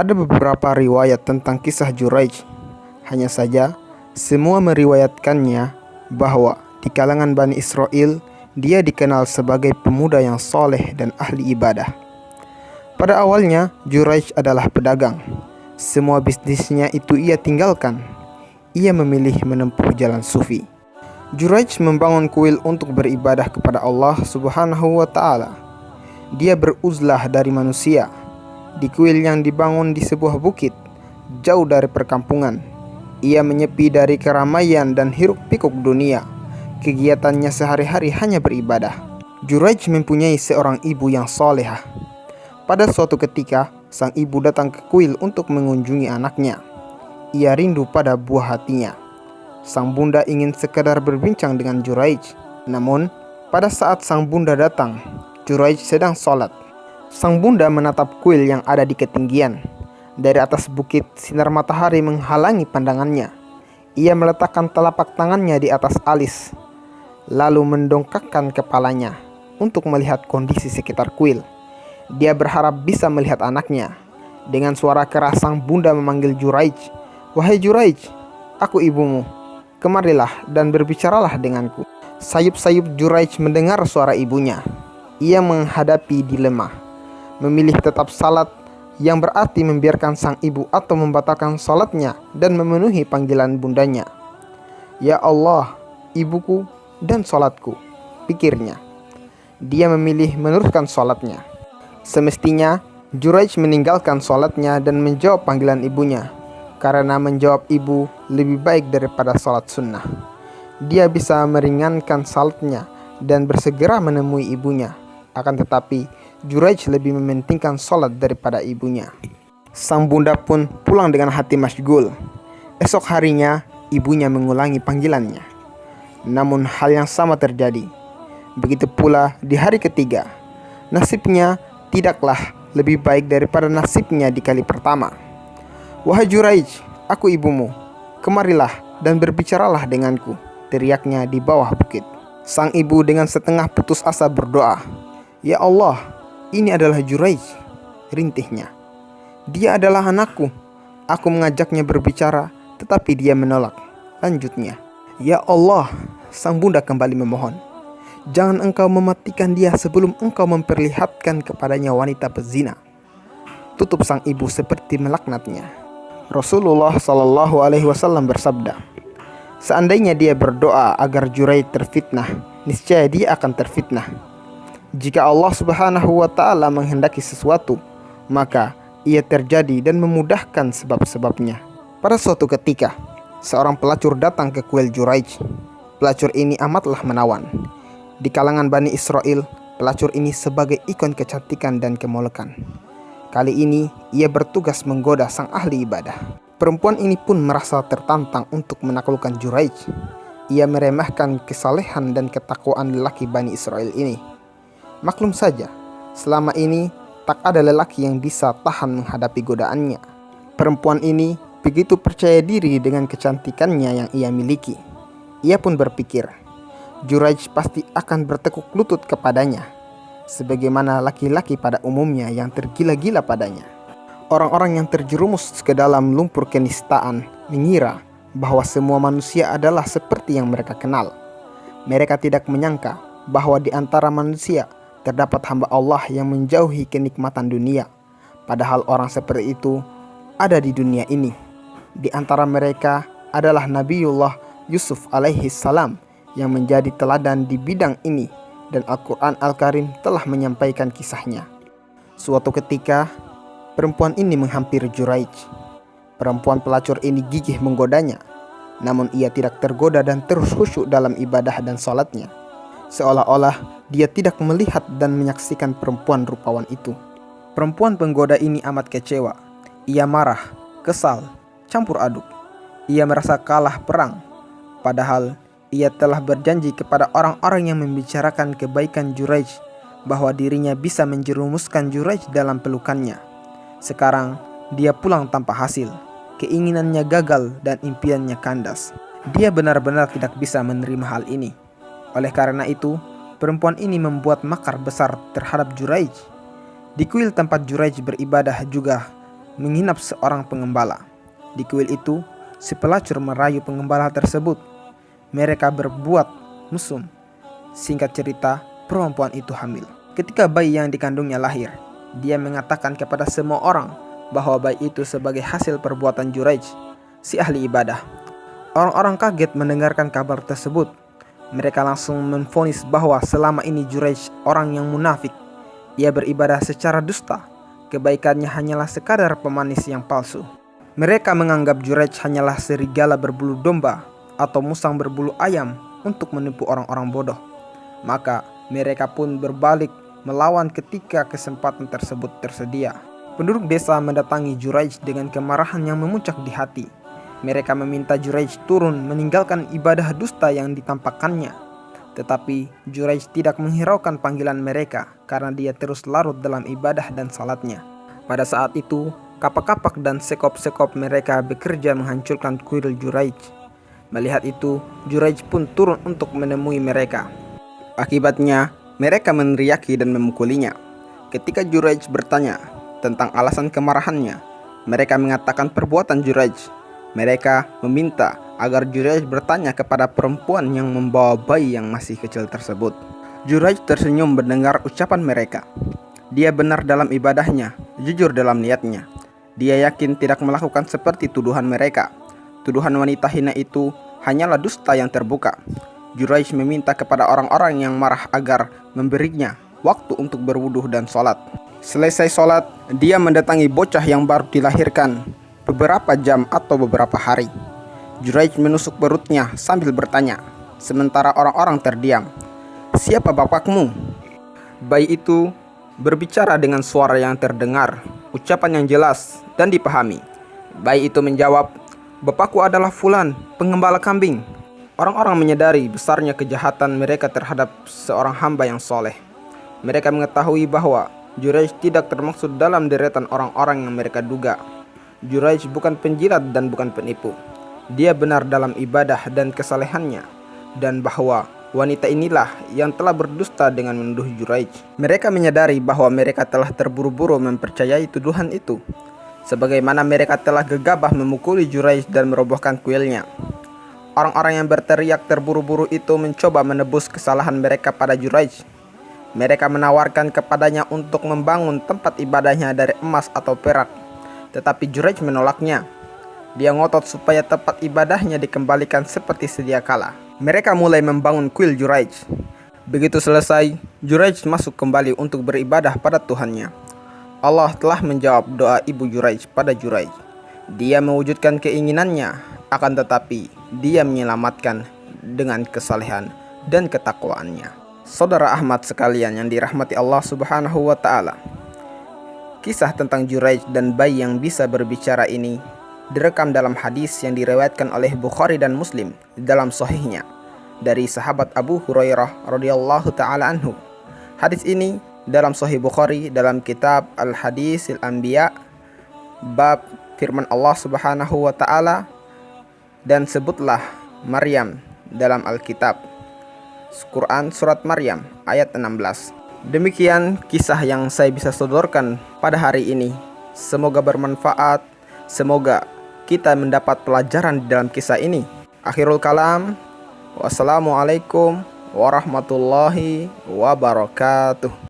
Ada beberapa riwayat tentang kisah Juraij. Hanya saja, semua meriwayatkannya bahwa di kalangan Bani Israel, dia dikenal sebagai pemuda yang soleh dan ahli ibadah. Pada awalnya, Juraij adalah pedagang. Semua bisnisnya itu ia tinggalkan. Ia memilih menempuh jalan sufi. Juraij membangun kuil untuk beribadah kepada Allah Subhanahu wa Ta'ala. Dia beruzlah dari manusia. Di kuil yang dibangun di sebuah bukit, jauh dari perkampungan, ia menyepi dari keramaian dan hiruk-pikuk dunia. Kegiatannya sehari-hari hanya beribadah. Juraij mempunyai seorang ibu yang solehah. Pada suatu ketika, sang ibu datang ke kuil untuk mengunjungi anaknya. Ia rindu pada buah hatinya. Sang bunda ingin sekadar berbincang dengan Juraij. Namun, pada saat sang bunda datang, Juraij sedang sholat. Sang bunda menatap kuil yang ada di ketinggian. Dari atas bukit, sinar matahari menghalangi pandangannya. Ia meletakkan telapak tangannya di atas alis, lalu mendongakkan kepalanya untuk melihat kondisi sekitar kuil. Dia berharap bisa melihat anaknya. Dengan suara keras sang bunda memanggil Juraij. "Wahai Juraij, aku ibumu. Kemarilah dan berbicaralah denganku." Sayup-sayup Juraij mendengar suara ibunya. Ia menghadapi dilema. Memilih tetap salat, yang berarti membiarkan sang ibu, atau membatalkan salatnya dan memenuhi panggilan bundanya. "Ya Allah, ibuku dan salatku," pikirnya. Dia memilih meneruskan salatnya. Semestinya Juraij meninggalkan salatnya dan menjawab panggilan ibunya, karena menjawab ibu lebih baik daripada salat sunnah. Dia bisa meringankan salatnya dan bersegera menemui ibunya. Akan tetapi Juraij lebih mementingkan salat daripada ibunya. Sang bunda pun pulang dengan hati masyghul. Esok harinya ibunya mengulangi panggilannya. Namun hal yang sama terjadi. Begitu pula di hari ketiga. Nasibnya tidaklah lebih baik daripada nasibnya di kali pertama. "Wahai Juraij, aku ibumu. Kemarilah dan berbicaralah denganku," teriaknya di bawah bukit. Sang ibu dengan setengah putus asa berdoa. "Ya Allah, ini adalah Juraij," rintihnya. "Dia adalah anakku. Aku mengajaknya berbicara, tetapi dia menolak." Lanjutnya, "Ya Allah," sang bunda kembali memohon, "jangan engkau mematikan dia sebelum engkau memperlihatkan kepadanya wanita pezina." Tutup sang ibu seperti melaknatnya. Rasulullah Shallallahu Alaihi Wasallam bersabda, "Seandainya dia berdoa agar Juraij terfitnah, niscaya dia akan terfitnah. Jika Allah Subhanahu wa Ta'ala menghendaki sesuatu, maka ia terjadi dan memudahkan sebab-sebabnya." Pada suatu ketika, seorang pelacur datang ke kuil Juraij. Pelacur ini amatlah menawan. Di kalangan Bani Israel, pelacur ini sebagai ikon kecantikan dan kemolekan. Kali ini, ia bertugas menggoda sang ahli ibadah. Perempuan ini pun merasa tertantang untuk menaklukkan Juraij. Ia meremehkan kesalehan dan ketakwaan lelaki Bani Israel ini. Maklum saja, selama ini tak ada lelaki yang bisa tahan menghadapi godaannya. Perempuan ini begitu percaya diri dengan kecantikannya yang ia miliki. Ia pun berpikir, Juraij pasti akan bertekuk lutut kepadanya, sebagaimana laki-laki pada umumnya yang tergila-gila padanya. Orang-orang yang terjerumus ke dalam lumpur kenistaan mengira bahwa semua manusia adalah seperti yang mereka kenal. Mereka tidak menyangka bahwa di antara manusia terdapat hamba Allah yang menjauhi kenikmatan dunia. Padahal orang seperti itu ada di dunia ini. Di antara mereka adalah Nabiullah Yusuf alaihi salam yang menjadi teladan di bidang ini, dan Al-Quran Al-Karim telah menyampaikan kisahnya. Suatu ketika, perempuan ini menghampiri Juraij. Perempuan pelacur ini gigih menggodanya, namun ia tidak tergoda dan terus khusyuk dalam ibadah dan salatnya. Seolah-olah dia tidak melihat dan menyaksikan perempuan rupawan itu. Perempuan penggoda ini amat kecewa. Ia marah, kesal, campur aduk. Ia merasa kalah perang, padahal ia telah berjanji kepada orang-orang yang membicarakan kebaikan Juraij bahwa dirinya bisa menjerumuskan Juraij dalam pelukannya. Sekarang dia pulang tanpa hasil. Keinginannya gagal dan impiannya kandas. Dia benar-benar tidak bisa menerima hal ini. Oleh karena itu, perempuan ini membuat makar besar terhadap Juraij. Di kuil tempat Juraij beribadah juga menginap seorang pengembala. Di kuil itu, si pelacur merayu pengembala tersebut. Mereka berbuat mesum. Singkat cerita, perempuan itu hamil. Ketika bayi yang dikandungnya lahir, dia mengatakan kepada semua orang bahwa bayi itu sebagai hasil perbuatan Juraij, si ahli ibadah. Orang-orang kaget mendengarkan kabar tersebut. Mereka langsung menvonis bahwa selama ini Juraij orang yang munafik. Ia beribadah secara dusta. Kebaikannya hanyalah sekadar pemanis yang palsu. Mereka menganggap Juraij hanyalah serigala berbulu domba atau musang berbulu ayam untuk menipu orang-orang bodoh. Maka mereka pun berbalik melawan ketika kesempatan tersebut tersedia. Penduduk desa mendatangi Juraij dengan kemarahan yang memuncak di hati. Mereka meminta Juraij turun meninggalkan ibadah dusta yang ditampakkannya. Tetapi Juraij tidak menghiraukan panggilan mereka karena dia terus larut dalam ibadah dan salatnya. Pada saat itu, kapak-kapak dan sekop-sekop mereka bekerja menghancurkan kuil Juraij. Melihat itu, Juraij pun turun untuk menemui mereka. Akibatnya, mereka meneriaki dan memukulinya. Ketika Juraij bertanya tentang alasan kemarahannya, mereka mengatakan perbuatan Juraij. Mereka meminta agar Juraij bertanya kepada perempuan yang membawa bayi yang masih kecil tersebut. Juraij tersenyum mendengar ucapan mereka. Dia benar dalam ibadahnya, jujur dalam niatnya. Dia yakin tidak melakukan seperti tuduhan mereka. Tuduhan wanita hina itu hanyalah dusta yang terbuka. Juraij meminta kepada orang-orang yang marah agar memberinya waktu untuk berwudu dan sholat. Selesai sholat, dia mendatangi bocah yang baru dilahirkan beberapa jam atau beberapa hari. Juraij menusuk perutnya sambil bertanya, sementara orang-orang terdiam. "Siapa bapakmu?" Bayi itu berbicara dengan suara yang terdengar, ucapan yang jelas dan dipahami. Bayi itu menjawab, "Bapakku adalah Fulan, pengembala kambing." Orang-orang menyadari besarnya kejahatan mereka terhadap seorang hamba yang soleh. Mereka mengetahui bahwa Juraij tidak termaksud dalam deretan orang-orang yang mereka duga. Juraij bukan penjilat dan bukan penipu. Dia benar dalam ibadah dan kesalehannya, dan bahwa wanita inilah yang telah berdusta dengan menuduh Juraij. Mereka menyadari bahwa mereka telah terburu-buru mempercayai tuduhan itu, sebagaimana mereka telah gegabah memukuli Juraij dan merobohkan kuilnya. Orang-orang yang berteriak terburu-buru itu mencoba menebus kesalahan mereka pada Juraij. Mereka menawarkan kepadanya untuk membangun tempat ibadahnya dari emas atau perak. Tetapi Juraij menolaknya. Dia ngotot supaya tempat ibadahnya dikembalikan seperti sedia kala. Mereka mulai membangun kuil Juraij. Begitu selesai, Juraij masuk kembali untuk beribadah pada Tuhannya. Allah telah menjawab doa ibu Juraij pada Juraij. Dia mewujudkan keinginannya, akan tetapi dia menyelamatkan dengan kesalehan dan ketakwaannya. Saudara Ahmad sekalian yang dirahmati Allah Subhanahu wa Ta'ala, kisah tentang Juraij dan bayi yang bisa berbicara ini direkam dalam hadis yang diriwayatkan oleh Bukhari dan Muslim dalam sahihnya dari sahabat Abu Hurairah radhiyallahu taala anhu. Hadis ini dalam Sahih Bukhari dalam kitab Al-Hadisil Anbiya bab firman Allah Subhanahu wa Ta'ala, dan sebutlah Maryam dalam Alkitab. Quran surat Maryam ayat 16. Demikian kisah yang saya bisa sodorkan pada hari ini. Semoga bermanfaat. Semoga kita mendapat pelajaran di dalam kisah ini. Akhirul kalam. Wassalamualaikum warahmatullahi wabarakatuh.